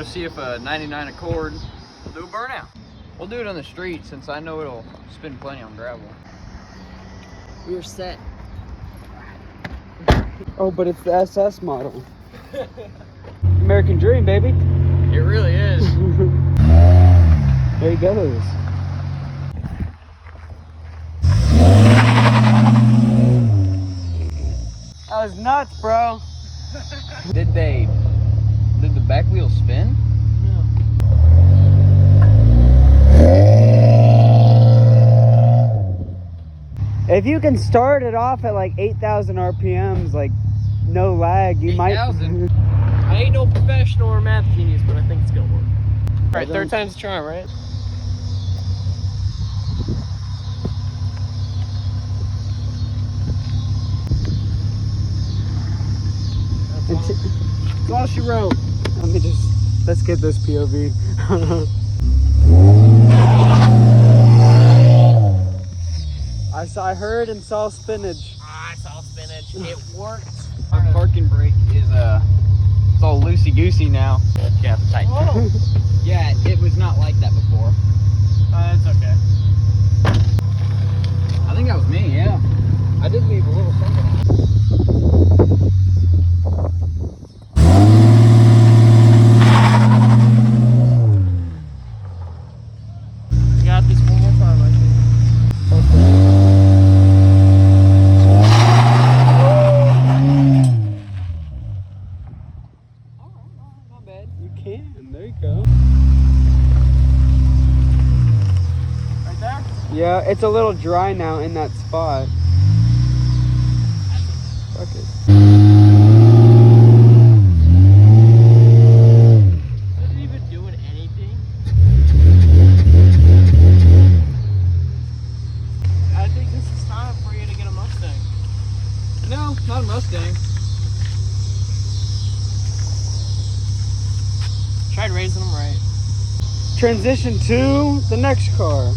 go see if a 99 Accord will do a burnout. We'll do it on the street since I know it'll spin plenty on gravel. We're set. Oh, but it's the SS model. American dream, baby. It really is. There he goes. That was nuts, bro. Did the back wheel spin? If you can start it off at like 8,000 RPMs, like no lag, you 8,000? might. I ain't no professional or math genius, but I think it's gonna work. Alright, third time's the charm, right? That's all she wrote. Let's get this POV. I heard and saw spinach. I saw spinach. It worked. Our parking brake is it's all loosey goosey now. You have to tighten it. Oh. Yeah, it was not like that before. That's okay. I think that was me. Yeah, I did leave a little something. Got this one more time, I think. Not bad. You can. There you go. Right there? Yeah, it's a little dry now in that spot. Fuck it. Is it even doing anything? I think this is time for you to get a Mustang. No, not a Mustang. Tried raising them right. Transition to the next car.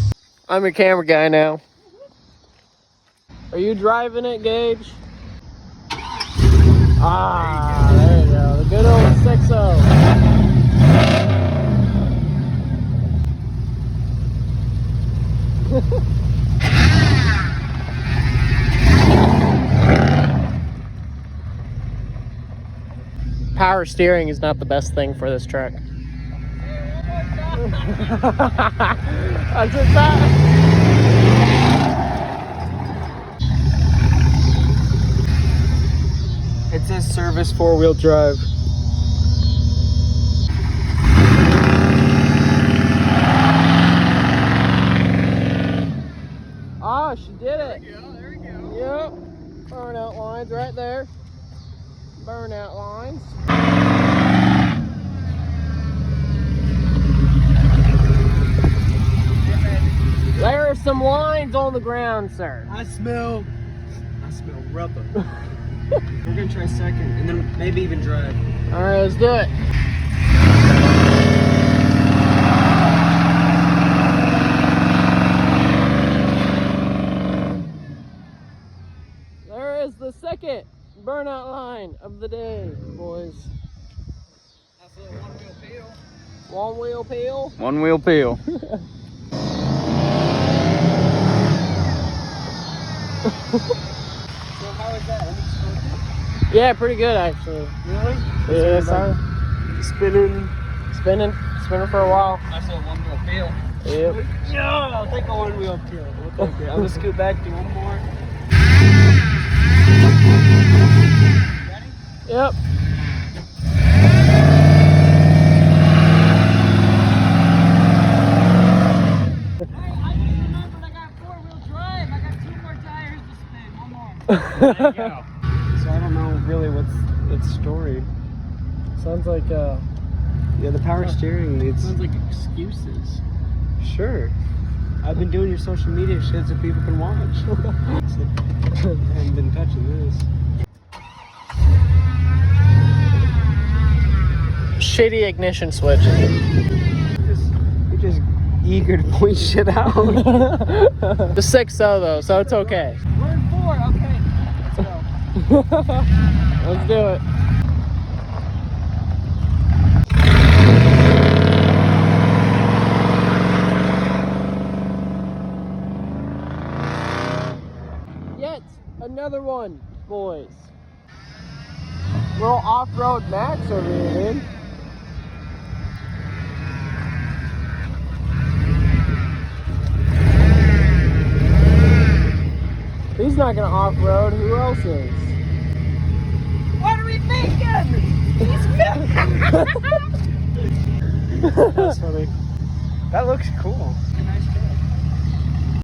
I'm your camera guy now. Are you driving it, Gage? Ah, there you go. The good old 6.0. Power steering is not the best thing for this truck. That's what's up. It says service 4-wheel drive. Oh, she did it. There we go. Yep. Burnout lines right there. Burnout lines. There are some lines on the ground, sir. I smell rubber. We're gonna try second and then maybe even drive. All right, let's do it. There is the second burnout line of the day, boys. That's a little one-wheel peel. One wheel peel. One-wheel peel. So how is that? Yeah, pretty good actually. Really? Yeah, sorry. Spinning. Spinning for a while. Nice little one-wheel peel. Yep. Yeah, I'll take a one-wheel peel. We'll take it. I'm gonna scoot back to one more. Ready? Yep. There you go. So I don't know really what's its story. Sounds like Yeah, the power steering needs. sounds like excuses. Sure. I've been doing your social media shit so people can watch. I haven't been touching this. Shitty ignition switch. You're just eager to point shit out. The 6.0 though, so it's okay. We're in 4, okay. Let's go. Let's do it. that? Another one, boys. Little off-road Max over here, dude. He's not gonna off-road. Who else is? What are we thinking? That's funny. That looks cool.